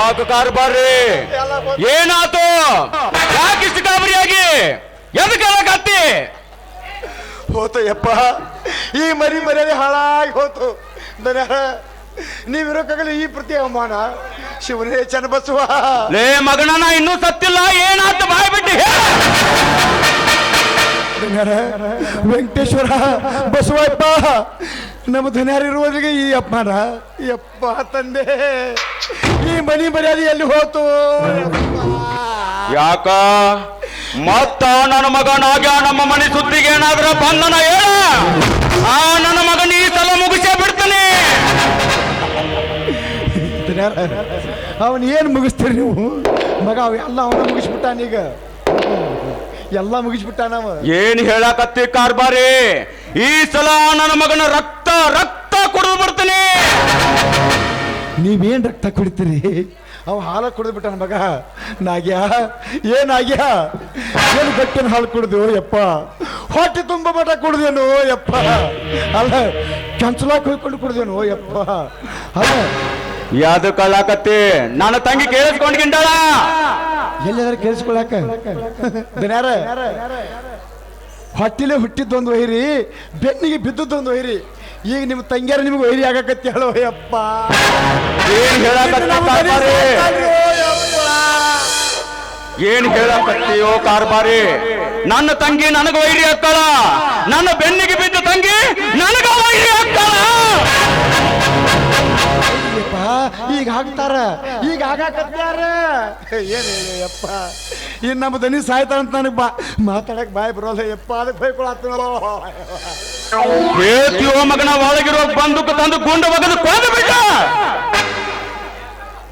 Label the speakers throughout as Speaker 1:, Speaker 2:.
Speaker 1: ಯಾಕೆ ಕಾರ್ಬಾರಿ ಏನಾತು ಯಾಕಿಷ್ಟು ಗಾಬರಿಯಾಗಿ ಎದಕ್ಕೆಲ್ಲ ಕತ್ತಿ
Speaker 2: ಹೋತು ಯಪ್ಪ ಈ ಮರ್ಯಾದೆ ಹಾಳಾಗಿ ಹೋತು ನೀವಿರೋಕ್ಕಾಗಲಿ ಈ ಪ್ರತಿ ಅವಮಾನ ಶಿವನೇ ಚನ್ನಬಸವ
Speaker 1: ಲೇ ಮಗನ ಇನ್ನೂ ಸತ್ತಿಲ್ಲ ಏನಾತು ಬಾಯ್ ಬಿಟ್ಟು
Speaker 2: ವೆಂಕಟೇಶ್ವರ ಬಸವಪ್ಪ ನಮ್ಮ ಧನ್ಯರಿರುವವರಿಗೆ ಈ ಅಪಮಾನ ಯಪ್ಪ ತಂದೆ ಈ ಮರ್ಯಾದೆ ಎಲ್ಲಿ ಹೋತು
Speaker 1: ಯಾಕ ಮತ್ತ ನನ್ನ ಮಗನಾಗ ನಮ್ಮ ಮನೆ ಸುದ್ದಿಗೆ ಏನಾದ್ರ ಬಂಧನ ಹೇಳ ಆ ನನ್ನ ಮಗನ ಈ ಸಲ ಮುಗಿಸೇ ಬಿಡ್ತಾನೆ
Speaker 2: ಅವನ್ ಏನು ಮುಗಿಸ್ತೀರಿ ನೀವು ಮಗ ಎಲ್ಲ ಅವನ ಮುಗಿಸ್ಬಿಟ್ಟಾನೀಗ ಎಲ್ಲ ಮುಗಿಸ್ಬಿಟ್ಟಾನವ
Speaker 1: ಏನ್ ಹೇಳಕತ್ತಿ ಕಾರ್ಬಾರಿ ಈ ಸಲ ನನ್ನ ಮಗನ ರಕ್ತ ರಕ್ತ ಕುಡಿದು ಬಿಡ್ತಾನೆ
Speaker 2: ನೀವೇನ್ ರಕ್ತ ಕುಡಿತೀರಿ ಅವ ಹಾಲು ಕುಡಿದು ಬಿಟ್ಟಾನ ಮಗ ನಾಗ್ಯಾ ಏನಾಗ್ಯ ಏನು ಗಟ್ಟಿನ ಹಾಲು ಕುಡಿದು ಯಪ್ಪ ಹೊಟ್ಟೆ ತುಂಬ ಮಠ ಕುಡ್ದೇನು ಯಪ್ಪ ಅಲ್ಲ ಕಂಚಲಾಕ್ ಹೋಗ್ಕೊಂಡು ಕುಡ್ದೇನು ಯಪ್ಪ ಅಲ್ಲ
Speaker 1: ಯಾವ್ದು ಕಳ್ಳಾಕತ್ತಿ ನನ್ನ ತಂಗಿ ಕೇಳಿಸ್ಕೊಂಡ್ಗಿಂಡಾಳ
Speaker 2: ಎಲ್ಲಾದ್ರೂ ಕೇಳಿಸ್ಕೊಳಕ ಯಾರ ಹೊಟ್ಟಿಲೆ ಹುಟ್ಟಿದ್ದೊಂದು ವೈರಿ ಬೆನ್ನಿಗೆ ಬಿದ್ದದ್ದೊಂದು ವೈರಿ ಈಗ ನಿಮ್ಮ ತಂಗಿಯಾರ ನಿಮ್ಗೆ ವೈರಿ ಆಗಕತ್ತಿ ಹೇಳೋ ಯಪ್ಪ
Speaker 1: ಏನ್ ಹೇಳಕತ್ತೀಯೋ ಕಾರ್ಬಾರಿ ನನ್ನ ತಂಗಿ ನನಗ ವೈರಿ ಹಾಕ್ತಾಳ ನನ್ನ ಬೆನ್ನಿಗೆ ಬಿದ್ದ ತಂಗಿ ನನಗ ವೈರಿ ಹಾಕ್ತಾಳ
Speaker 2: ಈಗ ಹಾಕ್ತಾರ ಈಗ ಆಗಾಕತ್ಯಾರ ಏನ್ ಯಪ್ಪ ಇನ್ ನಮ್ಮ ದನಿ ಸಾಯ್ತಾರ ಅಂತ ನನಗೆ ಮಾತಾಡಕ್ ಬಾಯ್ ಬರೋಲ್ಲ ಯಪ್ಪ ಅದಕ್ಕೆ ಬೈಕೊಳತ್ತೋ
Speaker 1: ಹೇಳ್ತೀವೋ ಮಗನ ಒಳಗಿರೋ ಬಂದೂಕ ತಂದು ಗುಂಡ ಬಗದು ಕೊಂದು ಬಿಟ್ಟ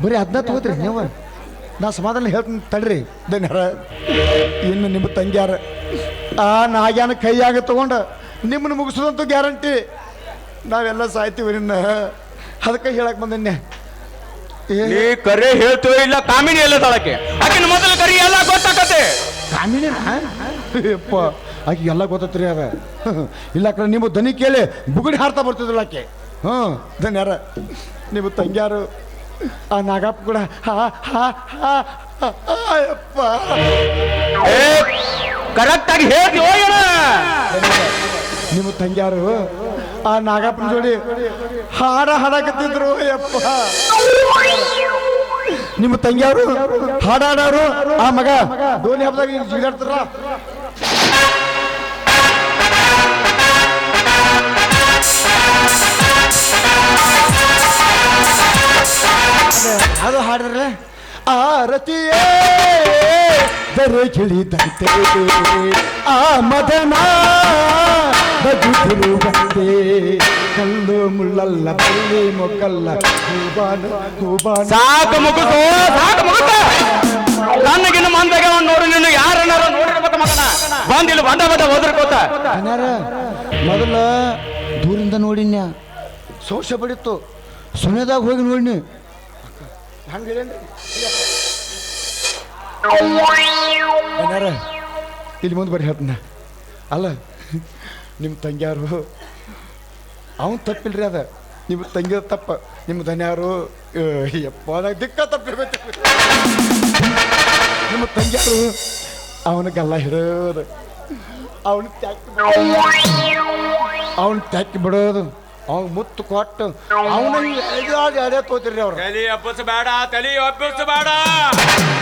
Speaker 2: ಬರೀ ಅದನ್ನ ತಗೋತ್ರಿ ನೀವು ನಾ ಸಮಾಧಾನ ಹೇಳ್ತೀನಿ ತಡ್ರಿ ಧನ್ಯರ ಇನ್ನು ನಿಮ್ಮ ತಂಗ್ಯಾರ ಆ ನಾಗ್ಯಾನ ಕೈಯಾಗ ತಗೊಂಡ ನಿಮ್ಮನ್ನು ಮುಗಿಸೋದಂತೂ ಗ್ಯಾರಂಟಿ ನಾವೆಲ್ಲ ಸಾಯ್ತೀವಿ ನಿನ್ನ ಅದಕ್ಕೆ ಹೇಳಕ್ ಬಂದನ್ನೆ
Speaker 1: ನೀ ಕರೆ ಹೇಳ್ತೀವೋ ಇಲ್ಲ ಕಾಮಿನಿ ಎಲ್ಲ ತಾಳಕ್ಕೆ ಆಕಿನ ಮೊದಲು ಕರಿ ಎಲ್ಲ ಗೊತ್ತಾಕತ್ತೆ
Speaker 2: ಕಾಮಿನಿ ಯಪ್ಪ ಆಕೆ ಎಲ್ಲ ಗೊತ್ತತ್ರಿ ಅದ ಇಲ್ಲ ಕಡೆ ನಿಮ್ಮ ದನಿ ಕೇಳಿ ಬುಗುಡಿ ಹಾರ್ತಾ ಬರ್ತಿದ್ರಲ್ಲ ಆಕೆ ಧನ್ಯರ ನೀವು ತಂಗ್ಯಾರು ಆ ನಾಗಪ್ಪ ಕೂಡ ಯಪ್ಪ
Speaker 1: ಕರೆಕ್ಟ್ ಆಗಿ ಹೇಳ್ತೀವೋ ಏನ
Speaker 2: ನಿಮ್ಮ ತಂಗ್ಯಾರು ಆ ನಾಗಪ್ಪನ ಜೋಡಿ ಹಾಡಕತ್ತಿದ್ರು ಯಪ್ಪ ನಿಮ್ಮ ತಂಗಿಯವರು ಹಾಡಾಡೋರು ಆ ಮಗ ದೋನಿ ಹಬ್ಬದಾಗ ಜಿಗಾಡ್ತಾರ ಅದು ಹಾಡಿದ್ರೆ ಆರತಿಯೇ ದರೆ ಗಿಳಿದಂತೆ ಆ ಮದನ ಬದುಕಿರು ಬಂದೆ ಕಲ್ಲು ಮುಳ್ಳಲ್ಲ ಬಳ್ಳಿ ಮೊಗ್ಗಲ್ಲ
Speaker 1: ಸಾಕು ಮುಗಿಸು ಸಾಕು ಮುಗಿಸ ನನಗಿನ್ನು ಮಂದಾಗ ನೋಡಿ ನೀನು ಯಾರನ್ನಾರು ನೋಡಿರ್ಬೇಕು ಮಗನ ಬಂದಿಲ್ಲ ಬಂದ ಬಂದ ಹೋದ್ರಕೋತ
Speaker 2: ಮೊದಲ ದೂರಿಂದ ನೋಡಿನ್ಯ ಸೋಷ ಬಡಿತ್ತು ಸುನೆದಾಗ ಹೋಗಿ ನೋಡಿನಿ ಹಂಗ ಇಲ್ಲಿ ಮುಂದೆ ಬರೀ ಹೇಳ್ತಾನ ಅಲ್ಲ ನಿಮ್ಮ ತಂಗಿಯಾರು ಅವನು ತಪ್ಪಿಲ್ರಿ ಅದ ನಿಮ್ಮ ತಂಗಿಯ ತಪ್ಪ ನಿಮ್ಮ ಧನ್ಯಾರು ಯಪ್ಪ ದಿಕ್ಕ ತಪ್ಪಿರ್ಬೇಕು ನಿಮ್ಮ ತಂಗಿಯಾರು ಅವನಿಗೆಲ್ಲ ಹಿಡೋದು ಅವನು ಟ್ಯಾಕಿ ಬಿಡೋದು ಅವ್ನು ಮುತ್ತು ಕೊಟ್ಟು ಅವನ ಎಡೆ ತೋತಿರ್ರಿ ಅವ್ರು
Speaker 1: ತಲೆ ಹಬ್ಬಿಸಬೇಡ ತಲೆ ಹಬ್ಬಿಸಬೇಡ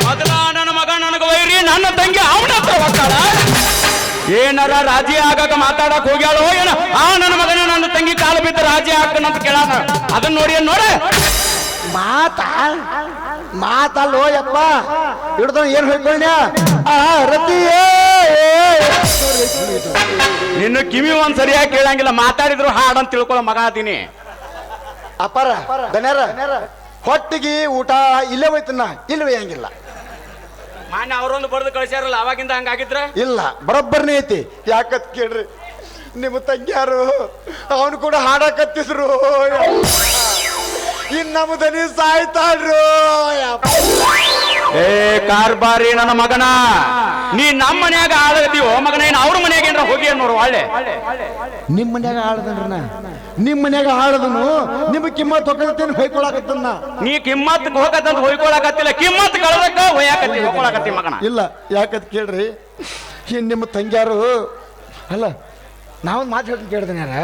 Speaker 1: ಮೊದಲ ನನ್ನ ಮಗ ನನಗ ವೈರಿ ನನ್ನ ತಂಗಿ ಅವನ ಹತ್ರ ಹೋಗ್ತಾಳ ಏನಾರ ರಾಜಿ ಆಗಾಕ ಮಾತಾಡಕ್ ಹೋಗ್ಯಾಳೋ ಏನ ಆ ನನ್ನ ಮಗನ ನನ್ನ ತಂಗಿ ಕಾಲು ಬಿದ್ದ ರಾಜಿ ಹಾಕನಂತ ಕೇಳಾನ ಅದನ್ನ ನೋಡಿ ನೋಡ
Speaker 2: ಮಾತಲ್ಲೋ ಯಪ್ಪ ಹಿಡ್ದ ಏನ್ ಹೇಳ್ಕೊಂಡ ರತಿಯೇ
Speaker 1: ನಿನ್ನ ಕಿವಿ ಒಂದ್ ಸರಿಯಾಗಿ ಕೇಳಂಗಿಲ್ಲ ಮಾತಾಡಿದ್ರು ಹಾಡಂತ ತಿಳ್ಕೊಳ್ಳೋ ಮಗ ಅದೀನಿ
Speaker 2: ಅಪಾರ ಧನ್ಯರ ಹೊಟ್ಟಿಗೆ ಊಟ ಇಲ್ಲೇ ಹೋಯ್ತನ ಇಲ್ಲವೇ ಹಂಗಿಲ್ಲ
Speaker 1: ಮಾನ್ಯ ಅವರೊಂದು ಬರೆದು ಕಳಿಸ್ಯಾರಲ್ಲ ಅವಾಗಿಂದ ಹಂಗಾಗಿದ್ರ
Speaker 2: ಇಲ್ಲ ಬರೋಬ್ಬರ್ನೇ ಐತಿ ಯಾಕತ್ ಕೇಳ್ರಿ ನಿಮ್ಮ ತಂಗಿಯಾರು ಅವನು ಕೂಡ ಹಾಡಕತ್ತಿದ್ರು ಇನ್ ನಮ್ಮ ದನಿ ಸಾಯ್ತಾಳ್ರು
Speaker 1: ಏ ಕಾರ್ಬಾರಿ ನನ್ನ ಮಗನ ನೀ ನಮ್ಮ ಮನ್ಯಾಗ ಆಳಗದೀವೋ ಮಗನ ಏನ್ ಅವ್ರ ಮನ್ಯಾಗ ಏನಾರ ಹೋಗಿ ನೋಡು ಒಳ್ಳೆ.
Speaker 2: ನಿಮ್ಮ ಮನ್ಯಾಗ ಆಳದನ್ರನ ನಿಮ್ಮ ಮನ್ಯಾಗ ಆಳದನು ನಿಮ್ಮ ಕಿಮ್ಮತ್ ಹೊಕ್ಕತ್ತೇನು ಹೊಯ್ಕೊಳಕತ್ತನ್ನ
Speaker 1: ನೀ ಕಿಮ್ಮತ್ ಹೋಗತ್ತಂತ ಹೊಯ್ಕೊಳಕತ್ತಿಲ್ಲ, ಕಿಮ್ಮತ್ ಕಳದಕ್ಕ ಹೊಯ್ಯಾಕತ್ತಿ ಮಗನ.
Speaker 2: ಇಲ್ಲ ಯಾಕಂತ ಕೇಳ್ರಿ, ಈ ನಿಮ್ಮ ತಂಗ್ಯಾರು ಅಲ್ಲ ನಾವೊಂದು ಮಾತು ಹೇಳ್ತೀನಿ ಕೇಳ್ತೀನಿ ಯಾರ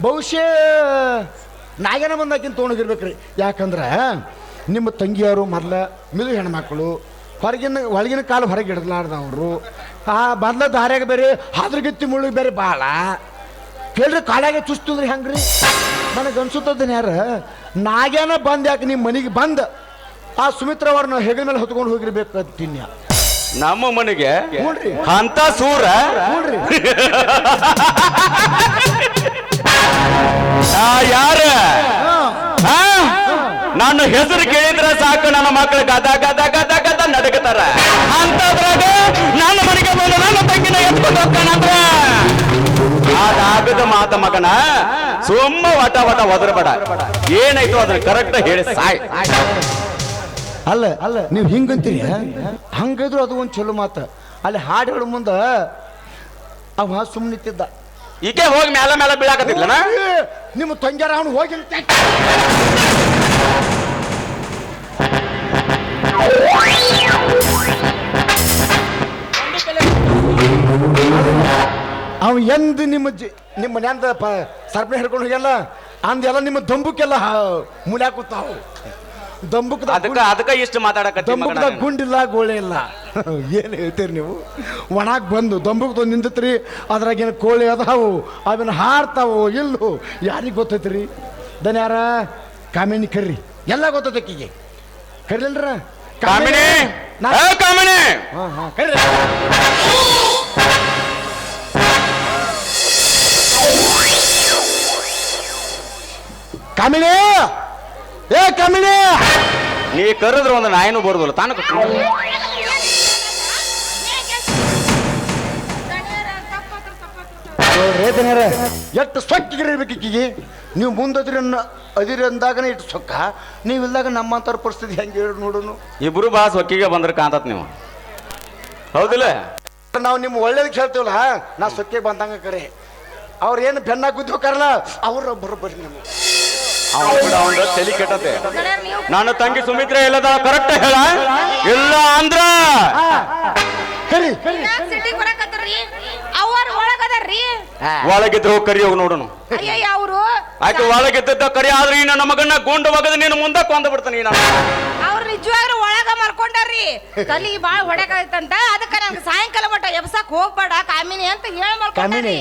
Speaker 2: ಬಹುಶಃ ನಾಗೇನ ಬಂದಾಕಿನ ತೊಗೊಂಡೋಗಿರ್ಬೇಕ್ರಿ. ಯಾಕಂದ್ರೆ ನಿಮ್ಮ ತಂಗಿಯವರು ಮೊದಲ ಮಿದು ಹೆಣ್ಮಕ್ಳು ಒಳಗಿನ ಕಾಲು ಹೊರಗೆ ಇಡಲಾರ್ದವ್ರು, ಆ ಮೊದಲ ದಾರ್ಯಾಗ ಬೇರೆ ಹಾದ್ರಗತ್ತಿ ಮುಳ್ಳಿಗೆ ಬೇರೆ ಭಾಳ ಕೇಳ್ರಿ, ಕಾಲಾಗೆ ಚುಸ್ತದ್ರಿ ಹೆಂಗ್ರಿ. ನನಗೆ ಅನ್ಸುತ್ತದನ್ನ ಯಾರ ನಾಗೇನ ಬಂದು ಯಾಕೆ ನಿಮ್ಮ ಮನೆಗೆ ಬಂದು ಆ ಸುಮಿತ್ರವ್ರನ್ನ ಹೆಗಲ ಮೇಲೆ ಹೊತ್ಕೊಂಡು ಹೋಗಿರ್ಬೇಕು ತಿನ್ಯ
Speaker 1: ನಮ್ಮ ಮನೆಗೆ
Speaker 2: ನೋಡ್ರಿ
Speaker 1: ಅಂತ ಸೂರ
Speaker 2: ನೋಡ್ರಿ
Speaker 1: ಯಾರ ನನ್ನ ಹೆಸರು ಕೇಳಿದ್ರೆ ಸಾಕು ನನ್ನ ಮಕ್ಕಳು ಗದ ಗದ ಗದ ಗದ ನಡಗತಾರ. ಅಂತದ್ರಾಗ ನನ್ನ ಮನೆಗೆ ಬಂದು ನನ್ನ ತಂಗಿನ ಎತ್ಕೊಂಡು ಹೋಗ್ತಾನಂದ್ರ ಅದಾಗದ ಮಾತ ಮಗನ. ಸುಮ್ಮ ವಟ ವಟ ಒದರಬೇಡ, ಏನಾಯ್ತು ಅದ್ರ ಕರೆಕ್ಟ್ ಹೇಳಿ ಸಾಯ್.
Speaker 2: ಅಲ್ಲ ಅಲ್ಲ ನೀವು ಹಿಂಗಂತೀರಿ, ಹಂಗಿದ್ರು ಅದು ಒಂದು ಚಲೋ ಮಾತು. ಅಲ್ಲಿ ಹಾಡು ಹೇಳೋ ಮುಂದೆ ಅವ ಸುಮ್ಮನೆ ನಿಂತಿದ್ದ,
Speaker 1: ಈಕೆ ಹೋಗಿ ಮೇಲ ಮೇಲ ಬೀಳಾಕತ್ತಿದ್ಲನ.
Speaker 2: ನಿಮ್ಮ ತಂಗ್ಯಾರ ಅವನು ಹೋಗಿ ಅವ ಎಂದು ನಿಮ್ಮ ಮನ್ಯಾಂದ ಸರ್ಪಣೆ ಹಿಡ್ಕೊಂಡು ಹೋಗ್ಯಲ್ಲ ಅಂದೆಲ್ಲ ನಿಮ್ಮ ದಂಬುಕ್ಕೆಲ್ಲ ಮುಲ್ಯಾಕ ಕೂತಾವು.
Speaker 1: ಅದಕ್ಕ ಇಷ್ಟು ಮಾತಾಡಕತ್ತಿ
Speaker 2: ದಂಬುಕ್ದಾಗ ಗುಂಡಿಲ್ಲ ಗೋಳೆ ಇಲ್ಲ. ಏನು ಹೇಳ್ತೀರಿ ನೀವು? ಒಣಾಕ್ ಬಂದು ದಂಬುಕ್ ನಿಂತತ್ರಿ, ಅದ್ರಾಗ ಏನು ಕೋಳಿ ಅದಾವು, ಅವನ್ನ ಹಾರ್ತಾವು ಇಲ್ಲೋ ಯಾರಿಗೆ ಗೊತ್ತೈತ್ರಿ? ದನ್ಯಾರ ಕಾಮಿನಿ ಕರ್ರಿ, ಎಲ್ಲ ಗೊತ್ತೈತಕ್ಕಿಗೆ ಕರ್ಲಿಲ್ರ
Speaker 1: ಕಾಮಿನಿ. ಕಾಮಿನಿ
Speaker 2: ಕರ್ರಿ. ಕಾಮಿನಿ, ಏ ಕಾಮಿನಿ,
Speaker 1: ನೀ ಕರೆದ್ರೆ ಒಂದು ನಾಯಿನೂ ಬರುದಿಲ್ಲ ತಾನು.
Speaker 2: ರೇತನ್ಯಾರ ಎಷ್ಟು ಸೊಕ್ಕಿಗಿರ್ಬೇಕಿಕ್ಕಿಗೆ. ನೀವು ಮುಂದದ್ರಿ ಅದಿರಿ ಅಂದಾಗನೇ ಇಟ್ಟು ಸೊಕ್ಕ, ನೀವು ಇಲ್ದಾಗ ನಮ್ಮಂಥವ್ರ ಪರಿಸ್ಥಿತಿ ಹೆಂಗೆ ಹೇಳಿ ನೋಡೋನು.
Speaker 1: ಇಬ್ರು ಬಾ ಸೊಕ್ಕಿಗೆ ಬಂದ್ರೆ ಕಾಂತತ್ ನೀವು, ಹೌದಿಲ್ಲ?
Speaker 2: ನಾವು ನಿಮ್ಮ ಒಳ್ಳೇದಕ್ಕೆ ಹೇಳ್ತೀವಲ್ಲ, ನಾ ಸೊಕ್ಕೆ ಬಂದಂಗ ಕರೆ. ಅವ್ರು ಏನು ಬೆನ್ನ ಗುದ್ದೋಕಾರಲ್ಲ ಅವ್ರ ಬರೋಬ್ಬರಿ ನಮಗೆ.
Speaker 1: ಅವನ ತಲೆ ಕೆಟ್ಟತೆ. ನಾನು ತಂಗಿ ಸುಮಿತ್ರೆ ಎಲ್ಲದ ಕರೆಕ್ಟ್ ಹೇಳ, ಇಲ್ಲ ಅಂದ್ರ
Speaker 2: ಕರಿ
Speaker 1: ಒಳಗಿದ್ರು ಕರಿ ಹೋಗಿ ನೋಡೋಣ.
Speaker 3: ಅವರು
Speaker 1: ಆಕೆ ಒಳಗಿದ್ದ ಕರಿ ಆದ್ರೆ ನನ್ನ ಮಗನ್ನ ಗೊಂಡು ಒಗದ ನೀನು ಮುಂದೆ ಕೊಂದ ಬಿಡ್ತಾನೆ.
Speaker 3: ಅವ್ರು ನಿಜವಾಗ್ಲೂ ಒಳಗ ಮರ್ಕೊಂಡಾರ್ರಿ, ತಲಿ ಬಾಳ ಹೊಡೆಕಾಯ್ತಂತ. ಅದಕ್ಕೆ ನಮ್ಗೆ ಸಾಯಂಕಾಲ ಮಟ್ಟ ಎಬ್ಸಕ್ ಹೋಗ್ಬೇಡ ಕಾಮಿನಿ ಅಂತ ಹೇಳಿ ಮರ್ಕೊಂಡಾರ್ರಿ.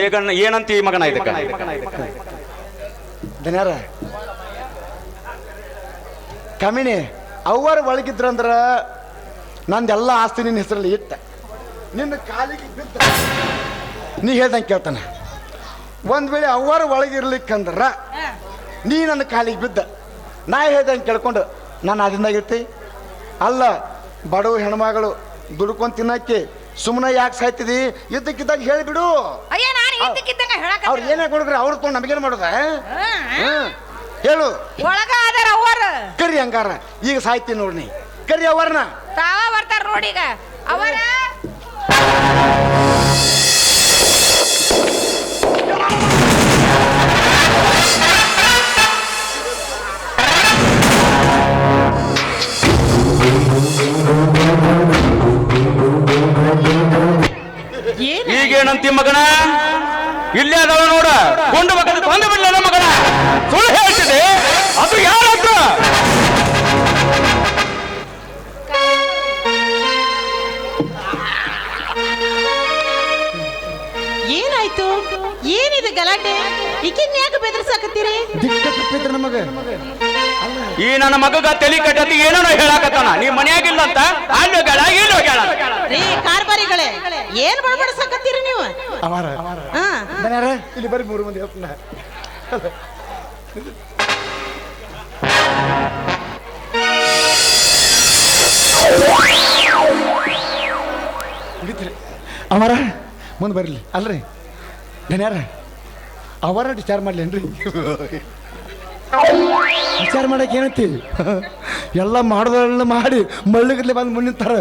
Speaker 1: ಈಗ ಏನಂತ ಈ ಮಗನ ಇದಕ್ಕ
Speaker 2: ಧನ್ಯಾರ ಕಾಮಿನಿ ಅವ್ವಾರ ಒಳಗಿದ್ರಂದ್ರ ನಂದೆಲ್ಲ ಆಸ್ತಿ ನಿನ್ನ ಹೆಸರಲ್ಲಿ ಇತ್ತ, ನಿನ್ನ ಕಾಲಿಗೆ ಬಿದ್ದ ನೀ ಹೇಳ್ದಂಗೆ ಕೇಳ್ತಾನೆ. ಒಂದ್ ವೇಳೆ ಅವ್ವಾರ ಒಳಗಿರ್ಲಿಕ್ಕಂದ್ರ ನೀ ನನ್ನ ಕಾಲಿಗೆ ಬಿದ್ದ, ನಾ ಹೇಳ್ದಂಗೆ ಕೇಳ್ಕೊಂಡು ನಾನು ಅದಿಂದಾಗಿರ್ತಿ ಅಲ್ಲ. ಬಡವ ಹೆಣ್ಮಗಳು ದುಡ್ಕೊಂಡ್ ತಿನ್ನಕ್ಕೆ ಸುಮ್ಮನೆ ಯಾಕೆ ಸಾಯ್ತಿದಿ? ಇದ್ದಕ್ಕಿದ್ದಾಗ ಹೇಳಿಬಿಡು. ಅವ್ರು ಏನೇ ಕೊಡ್ರಿ ಅವ್ರು ತೊಗೊಂಡು ನಮಗೇನು ಮಾಡೋದ? ಹೇಳು.
Speaker 3: ಒಳಗ ಅದಾರ ಅವ್ವಾರ
Speaker 2: ಕರಿ ಹಂಗಾರ, ಈಗ ಸಾಯ್ತೀನಿ ನೋಡ್ನಿ, ಕರಿ ಅವರ್ನ.
Speaker 3: ತಾವ ಬರ್ತಾರ ನೋಡೀಗ ಅವರ.
Speaker 1: ಈಗೇನಂತಿ ಮಗನ? ಇಲ್ಲೇ ಅದಾವ ನೋಡ, ಕೊಂಡು ಮಗನ ಕೊಂದ ಬಿಡ್ಲ ಮಗನ. ಸುಳ್ಳು ಹೇಳ್ತಿದೆ, ಅದು ಯಾರತ್ರ?
Speaker 3: ಏನಾಯ್ತು? ಏನಿದೆ ಗಲಾಟೆ? ಈಗಿನ ಯಾಕೆ ಬೆದರ್ಸಾಕತ್ತೀರಿ?
Speaker 2: ನಮಗ
Speaker 1: ಈ ನನ್ನ ಮಗಗ ತಲೆ ಕಟ್ಟತಿ ಏನೋ ಹೇಳಾಕತ್ತಾನ. ನೀ ಮನ್ಯಾಗಿಲ್ಲ ಅಂತ ಅಲ್ಲಿ ಹೋಗ್ಯಾಳ, ಇಲ್ಲಿ ಹೋಗ್ಯಾಳ.
Speaker 3: ರೀ ಕಾರ್ಬಾರಿಗಳೇ, ಏನ್ ಬಡಬಡಿಸಾಕತ್ತೀರಿ ನೀವು?
Speaker 2: ಅವಾರ ಇಲ್ಲಿ ಬರೀ 3 ಮಂದಿ ಹೇಳ್ತಾನ. ಅವರ ಮುಂದೆ ಬರಲಿ ಅಲ್ರಿ ಧನ್ಯಾರ. ಅವರ ವಿಚಾರ ಮಾಡ್ಲೇನ್ರಿ? ವಿಚಾರ ಮಾಡಕ್ಕೆ ಏನಂತೀವಿ? ಎಲ್ಲ ಮಾಡೋದೆಲ್ಲ ಮಾಡಿ ಮಳ್ಳಿಗಲ್ಲಿ ಬಂದು ಮುಂದೆ ನಿಂತಾರ.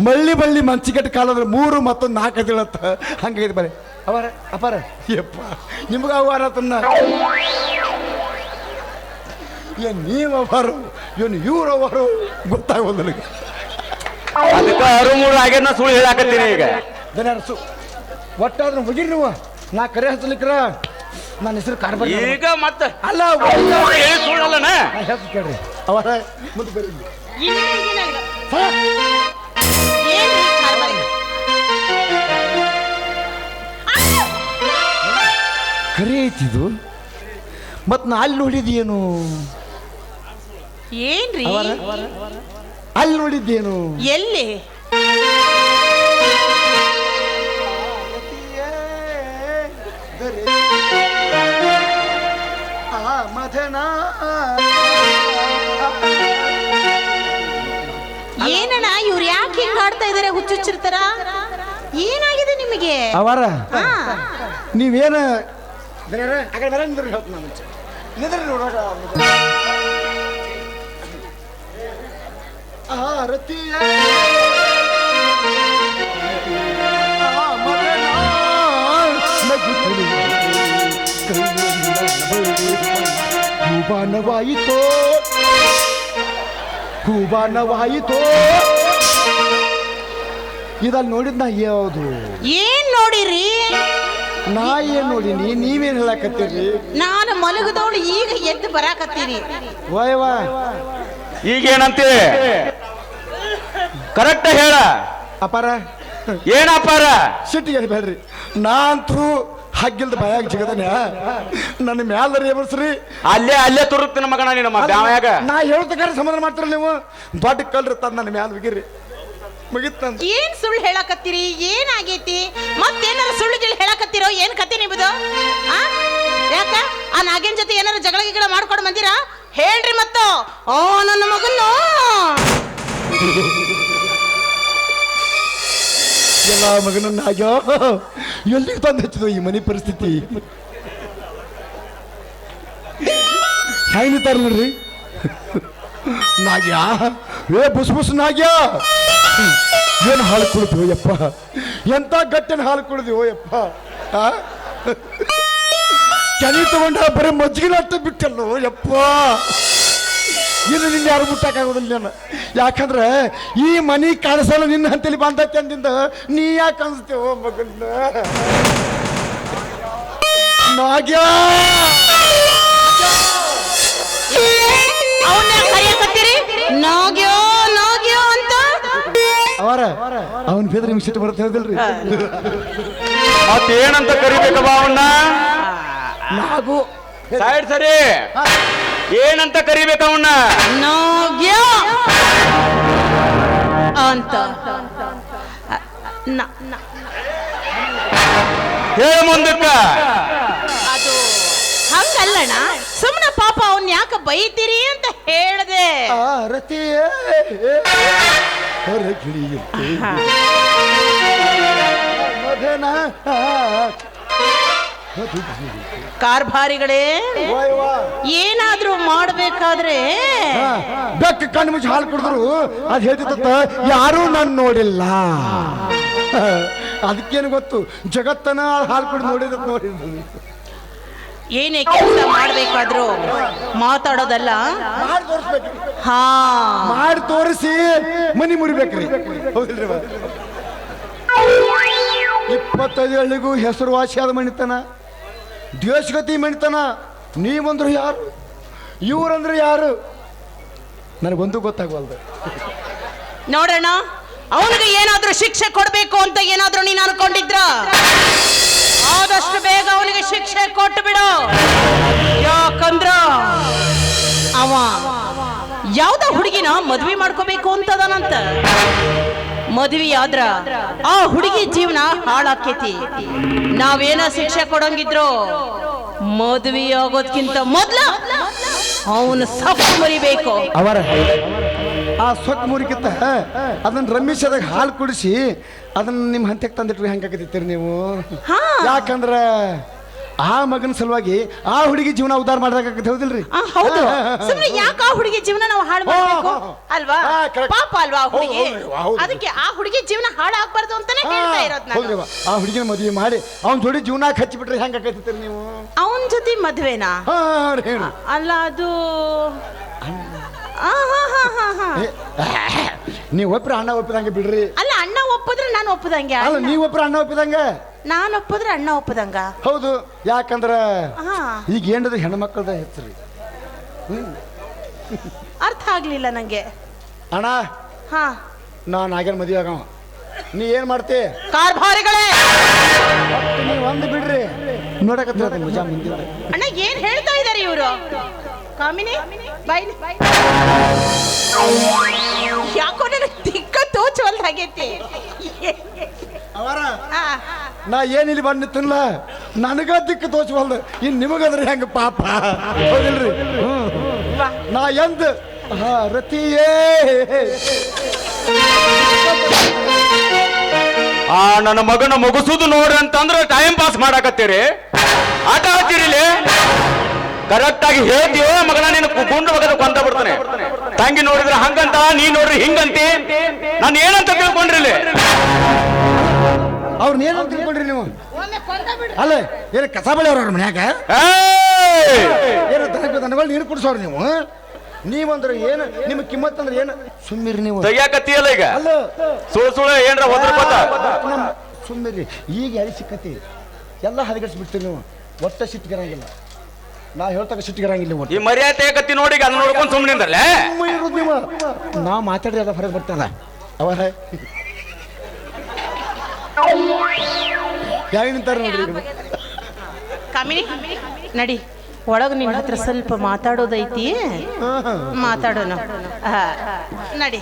Speaker 2: ಮಳ್ಳಿ ಬಳ್ಳಿ ಮಂಚಿಗೆಟ್ಟು ಕಾಲದ್ರೆ 3 ಮತ್ತೊಂದು 4 ಅದಿಳತ್ತ ಹಂಗಾಗಿದೆ ಬರೀ ಅವರ ಅಪಾರ ಯಪ್ಪ ನಿಮ್ಗೆ ಅವಾರ ತನ್ನ ಏನು ನೀವು ಅವರು ಇವನು ಇವ್ರು ಅವರು ಗೊತ್ತಾಗೋದು ನನಗೆ
Speaker 1: ಅದಕ್ಕೆ 6-3 ಆಗ್ಯದ ಸುಳ್ಳು ಹೇಳಾಕತ್ತೀನಿ ಈಗ
Speaker 2: ದನರ್ಸು ಒಟ್ಟಾದ್ರೂ ಹೋಗಿರಿ ನೀವು ನಾ ಕರೆ ಹಚ್ಚಲಿಕ್ರ ನನ್ನ ಹೆಸರು ಕಾರ್ಬಾರ್
Speaker 1: ಈಗ ಮತ್ತೆ
Speaker 2: ಅಲ್ಲ
Speaker 1: ಹೇಳಿ ಸುಳ್ಳಲ್ಲನ
Speaker 2: ಹೆಸರು ಕೇಳ್ರಿ ಅವರ ಮುಂದೆ ಬರೀ ಕರೆ ಐತಿದು ಮತ್ ನಾ ಅಲ್ಲಿ ನೋಡಿದೇನು
Speaker 3: ಏನ್ರಿ
Speaker 2: ಅಲ್ಲಿ ನೋಡಿದ್ದೇನು
Speaker 3: ಎಲ್ಲಿ ಏನಣ್ಣ ಇವ್ರು ಯಾಕೆ ಹಿಂಗ್ ಆಡ್ತಾ ಇದಾರೆ ಹುಚ್ಚುಚ್ಚಿರ್ತಾರ ಏನಾಗಿದೆ ನಿಮಗೆ
Speaker 2: ಅವರ
Speaker 3: ಹಾ.
Speaker 2: ನೀವೇನ ಹೂಬಾನವಾಯಿತೋ ಹೂಬಾನವಾಯಿತೋ ಇದಲ್ಲಿ ನೋಡಿದ್ ನಾ ಯಾವುದು
Speaker 3: ಏನ್ ನೋಡಿರಿ
Speaker 2: ನಾ ಏನ್ ನೋಡಿನಿ ನೀವೇನ್ ಹೇಳಕತ್ತೀರಿ
Speaker 3: ನಾನು ಮಲಗದವಳು ಈಗ ಎದ್ದು ಬರಾಕತ್ತೀರಿ
Speaker 2: ವಾಯವಾ
Speaker 1: ಈಗೇನಂತೀವಿ ಕರೆಕ್ಟ್ ಹೇಳ
Speaker 2: ಅಪಾರ
Speaker 1: ಏನಪ್ಪಾರ
Speaker 2: ಸಿಟ್ಟಿಗೆ ಬೇಡ್ರಿ ನಾ ಅಂತೂ ಹಗ್ಗಿಲ್ದ ಭಯಾಗ ಜಿಗದನ ನನ್ನ ಮ್ಯಾಲ ರೇಬರ್ಸ್ರಿ
Speaker 1: ಅಲ್ಲೇ ತುರುಕ್ತಿನ ಮಗನ ನಿನ್ನ ಬ್ಯಾವ್ಯಾಗ
Speaker 2: ನಾ ಹೇಳ್ತಕ್ಕಾರ ಸಮಾಧಾನ ಮಾಡ್ತಾರ ನೀವು ದೊಡ್ಡ ಕಲ್ರಿ ತಂದ ನನ್ನ ಮ್ಯಾಲ ಬಿಗಿರಿ ಮುಗಿತಂದ
Speaker 3: ಏನ್ ಸುಳ್ಳು ಹೇಳಕತ್ತೀರಿ ಏನಾಗೈತಿ ಮತ್ತೇನಾರ ಸುಳ್ಳು ಗಿಳ್ಳು ಹೇಳಕತ್ತೀರೋ ಏನ್ ಕತೆ ನಿಮ್ಮದು ಯಾಕ ಆ ನಾಗೇನ್ ಜೊತೆ ಏನಾರ ಜಗಳ ಗಿಗಳ ಮಾಡ್ಕೊಂಡು ಬಂದಿರಾ ಹೇಳ್ರಿ ಮತ್ತ ಓ ನನ್ನ ಮಗನ್ನು
Speaker 2: ಎಲ್ಲ ಮಗನನ್ನಾಗ್ಯೋ ಎಲ್ಲಿಗೆ ತಂದು ಹಚ್ಚಿದ ಈ ಮನೆ ಪರಿಸ್ಥಿತಿ ಹೆಂಗಿತಾರ ನೋಡ್ರಿ ನಾಗ್ಯಾ ಬುಸ್ ಬುಸ್ ನಾಗ್ಯಾ ಏನು ಹಾಲು ಕುಡಿದ್ವು ಯಪ್ಪ ಎಂತ ಗಟ್ಟಿನ ಹಾಲು ಕುಡಿದ್ವು ಯಪ್ಪ ಕೆನಿ ತಗೊಂಡ ಬರೀ ಮಜ್ಜಿಗೆ ಅಟ್ಟ ಬಿಟ್ಟಲ್ಲೋ ಯಪ್ಪ ಇನ್ನು ನಿನ್ನ ಯಾರು ಮುಟ್ಟಕ್ಕಾಗೋದಿಲ್ಲ ನಾನು ಯಾಕಂದ್ರೆ ಈ ಮನಿ ಕಾಣಿಸಲ್ಲ ನಿನ್ನ ಅಂತೇಳಿ ಬಂದೈತೆ ಅಂದಿಂದ ನೀ ಯಾಕೆ ಕಾಣಿಸ್ತೇವ ಮಗನ್ನ ನಾಗ್ಯಾ
Speaker 3: ಅವನ್ನ ಕರೆಯಕತ್ತೀರಿ ನಾಗ್ಯೋ ನಾಗ್ಯೋ ಅಂತ
Speaker 2: ಅವರ ಅವನ್ ಬೇದ್ರೆ ನಿಮ್ಗೆ ಸಿಟ್ಟು ಬರುತ್ತೆ ಹೇಳ್ದಿಲ್ರಿ
Speaker 1: ಮತ್ತೇನಂತ ಕರಿಬೇಕಪ್ಪ ಅವನ್ನ
Speaker 2: ನಾಗು
Speaker 1: ಸೈಡ್ ಸರಿ ಏನಂತ ಕರಿಬೇಕ ಅವನ್ನ
Speaker 3: ನಾಗ್ಯೋ ಅಂತ
Speaker 1: ಹೇಳ ಮುಂದಕ್ಕ
Speaker 3: ಅದು ಹಂಗಲ್ಲಣ್ಣ ಸುಮ್ಮನೆ ಪಾಪ ಅವನ್ ಯಾಕ ಬೈತೀರಿ ಅಂತ ಹೇಳ್ದೆ
Speaker 2: ರತಿಯೇ ಹೊರಗಿಳಿಯುತ್ತೆ ಮದನ
Speaker 3: ಕಾರ್ಭಾರಿಗಳೇ ಏನಾದ್ರೂ ಮಾಡ್ಬೇಕಾದ್ರೆ
Speaker 2: ಬೆಕ್ಕ ಕಣ್ಣು ಮುಚ್ಚಿ ಹಾಲು ಕುಡಿದ್ರು ಅದ್ ಹೇಳ್ತಿತ್ತ ಯಾರೂ ನಾನು ನೋಡಿಲ್ಲ ಅದಕ್ಕೇನು ಗೊತ್ತು ಜಗತ್ತನ ಹಾಲು ಕುಡಿದು ನೋಡಿದ ನೋಡಿದ್ರು
Speaker 3: ಏನೇ ಕೆಲಸ ಮಾಡ್ಬೇಕಾದ್ರೂ ಮಾತಾಡೋದಲ್ಲ ಹಾ
Speaker 2: ಮಾಡಿ ತೋರಿಸಿ ಮನಿ ಮುರಿಬೇಕ್ರಿ ಹೌದಿಲ್ರಿ 25 ಹಳ್ಳಿಗೂ ಹೆಸರುವಾಸಿಯಾದ ಮಣಿತನ ದೇಶಗತಿ ಮಣಿತನ ನೀವಂದ್ರು ಯಾರು ಇವ್ರಂದ್ರೆ ಯಾರು ನನಗೊಂದು ಗೊತ್ತಾಗವಲ್ದು
Speaker 3: ನೋಡೋಣ ಅವನಿಗೆ ಏನಾದ್ರೂ ಶಿಕ್ಷೆ ಕೊಡ್ಬೇಕು ಅಂತ ಏನಾದ್ರೂ ನೀನು ಅನ್ಕೊಂಡಿದ್ರ ಆದಷ್ಟು ಬೇಗ ಅವನಿಗೆ ಶಿಕ್ಷೆ ಕೊಟ್ಟು ಬಿಡು ಯಾಕಂದ್ರ ಅವ ಯಾವ್ದ ಹುಡುಗಿನ ಮದ್ವೆ ಮಾಡ್ಕೋಬೇಕು ಅಂತದನಂತ ಮದ್ವಿ ಆದ್ರ ಆ ಹುಡುಗಿ ಜೀವನ ಹಾಳಾಕೇತಿ ನಾವೇನ ಶಿಕ್ಷೆ ಕೊಡಂಗಿದ್ರು ಮದ್ವಿ ಆಗೋದ್ಕಿಂತ ಮೊದ್ಲ ಅವನು ಸಫ ಮರಿಬೇಕು
Speaker 2: ಅವರ ಆ ಸೊಕ್ಕ ಮುರಿಕಿತ್ತ ಅದನ್ನ ರಮೇಶದಾಗ ಹಾಲು ಕುಡಿಸಿ ಅದನ್ನ ನಿಮ್ಮ ಹಂತಕ್ಕೆ ತಂದಿಟ್ರಿ ಹೆಂಗಾಕತ್ತೀರಿ ನೀವು
Speaker 3: ಹಾ
Speaker 2: ಯಾಕಂದ್ರ ಆ ಮಗನ ಸಲುವಾಗಿ ಆ ಹುಡುಗಿ ಜೀವನ ಉದ್ಧಾರ ಮಾಡ್ಬೇಕಾಗತ್ತೆ ಹೌದಿಲ್ರಿ?
Speaker 3: ಹೌದು. ಸುಮ್ಮನೆ ಯಾಕೆ ಆ ಹುಡುಗಿ ಜೀವನ ನಾವು ಹಾಳು ಮಾಡ್ಬೇಕು ಅಲ್ವಾ?
Speaker 2: correct.
Speaker 3: ಪಾಪ ಅಲ್ವಾ ಆ ಹುಡುಗಿ?
Speaker 2: ಹೌದು.
Speaker 3: ಅದಕ್ಕೆ ಆ ಹುಡುಗಿ ಜೀವನ ಹಾಳಾಗ್ಬಾರ್ದು ಅಂತಾನೆ ಹೇಳ್ತಾ ಇರೋದು ನಾನು.
Speaker 2: ಹೌದ್ರಿವ, ಆ ಹುಡುಗಿನ ಮದುವೆ ಮಾಡಿ ಅವ್ನ ಜೋಡಿ ಜೀವನ ಹಚ್ಚಿಬಿಟ್ರೆ ಹೆಂಗ ಆಕೈತಿರ್ತೀರಿ ನೀವು?
Speaker 3: ಅವನ ಜೊತೆ ಮದ್ವೆನಾ?
Speaker 2: ಹೇಳಿ.
Speaker 3: ಅಲ್ಲ ಅದು
Speaker 2: ನೀವು ಒಬ್ಬರು ಅಣ್ಣ ಒಪ್ಪಿದಂಗೆ ಬಿಡ್ರಿ.
Speaker 3: ಅಲ್ಲ, ಅಣ್ಣ ಒಪ್ಪಿದ್ರೆ ನಾನು ಒಪ್ಪದಂಗೆ,
Speaker 2: ಅಲ್ಲ ನೀವು ಒಬ್ಬರು ಅಣ್ಣ ಒಪ್ಪಿದಂಗೆ
Speaker 3: ನಾನು ಒಪ್ಪಿದ್ರೆ ಅಣ್ಣ ಒಪ್ಪದಂಗ.
Speaker 2: ಹೌದು. ಯಾಕಂದ್ರ
Speaker 3: ಹಾ,
Speaker 2: ಈಗ ಏನಿದ್ರೆ ಹೆಣ್ಮಕ್ಳದ ಹೆಸರು
Speaker 3: ಅರ್ಥ ಆಗ್ಲಿಲ್ಲ ನಂಗೆ.
Speaker 2: ಅಣ್ಣ
Speaker 3: ಹಾ,
Speaker 2: ನಾನು ಆಗ್ಯಾನ ಮದುವೆ ಆಗವ, ನೀ ಏನ್ ಮಾಡ್ತಿ?
Speaker 3: ಕಾರ್ಭಾರಿಗಳೇ
Speaker 2: ನೀವು ಒಂದು ಬಿಡ್ರಿ, ನೋಡಕತ್ತ ಮಜಾ ಮುಂದಿನ.
Speaker 3: ಅಣ್ಣ ಏನ್ ಹೇಳ್ತಾ ಇದಾರೆ ಇವರು? ಕಾಮಿನಿ ಬಾಯ್. ಯಾಕೋ ನನಗೆ ದಿಕ್ಕ ತೋಚವಲ್ದ ಆಗೈತಿ.
Speaker 2: ಅವರ
Speaker 3: ಆ,
Speaker 2: ನಾ ಏನಿಲ್ಲಿ ಬಂದು ತಿನ್ಲ, ನನಗ ದಿಕ್ಕು ತೋಚವಲ್ದು, ಇನ್ ನಿಮಗಂದ್ರೆ ಹೆಂಗ ಪಾಪ ಹೌದಿಲ್ರಿ?
Speaker 3: ವಾ.
Speaker 2: ನಾ ಎಂದ ರತಿಯೇ
Speaker 1: ಆ ನನ್ನ ಮಗನ ಮುಗಿಸುದು ನೋಡ್ರಿ ಅಂತಂದ್ರೆ ಟೈಮ್ ಪಾಸ್ ಮಾಡಾಕತ್ತೀರಿ, ಆಟ ಆಡ್ತೀರಿ. ಕರೆಕ್ಟ್ ಆಗಿ ಹೇಳ್ತೀವೋ ಮಗನ, ನೀನು ಗುಂಡು ಮಗದ ಕೊಂದ ಬಿಡ್ತಾನೆ. ತಂಗಿ ನೋಡಿದ್ರೆ ಹಂಗಂತ, ನೀ ನೋಡ್ರಿ ಹಿಂಗಂತಿ. ನಾನು ಏನಂತ ತಿಳ್ಕೊಂಡ್ರಿ ಇಲ್ಲಿ?
Speaker 2: ಅವ್ರನ್ನ ಏನಂತ ತಿಳ್ಕೊಂಡ್ರಿ ನೀವು? ಅಲ್ಲ ಏನ ಕಸ ಬೆಳೆಯವ್ರ ಅವ್ರ ಮನ್ಯಾಗ ಏನ ದನಗಳು ನೀರು ಕುಡಿಸೋರು ನೀವು? ನೀವಂದ್ರೆ ಏನು, ನಿಮ್ಮ ಕಿಮ್ಮತ್ ಅಂದ್ರೆ ಏನು? ಸುಮ್ಮಿರಿ ನೀವು.
Speaker 1: ತೆಗಿಯಾಕತ್ತೀಯಲ್ಲ ಈಗ
Speaker 2: ಅಲ್ಲ
Speaker 1: ಸುಳ್ಳು ಏನ್ರ
Speaker 2: ಸುಮ್ಮಿರಿ. ಈಗ ಎಲ್ಲಿ ಸಿಕ್ಕತಿ ಎಲ್ಲ ಹದಗೆಡ್ಸ್ಬಿಡ್ತೀರಿ ನೀವು. ಒಟ್ಟ ಸಿಟ್ಟಿಗಿರಂಗಿಲ್ಲ, ನಾ ಹೇಳ್ತಾಗ ಸಿಟ್ಟಿಗಿರಂಗಿಲ್ಲ.
Speaker 1: ಈ ಮರ್ಯಾದೆ ಕತ್ತಿ ನೋಡಿ ಅದನ್ನ ನೋಡ್ಕೊಂಡು ಸುಮ್ಮನಿಂದಲ್ಲೇ
Speaker 2: ಇರೋದು ನೀವು. ನಾ ಮಾತಾಡಿ ಅದ ಹೊರಗೆ ಬರ್ತಲ್ಲ ಅವರ ಯಾವ ನಿಂತಾರ ನೋಡ್ರಿ.
Speaker 3: ಕಾಮಿನಿ ನಡಿ ಒಳಗ ನಿನ್ನ ಹತ್ರ ಸ್ವಲ್ಪ ಮಾತಾಡೋದೈತಿ, ಮಾತಾಡೋಣ. ನಡಿ.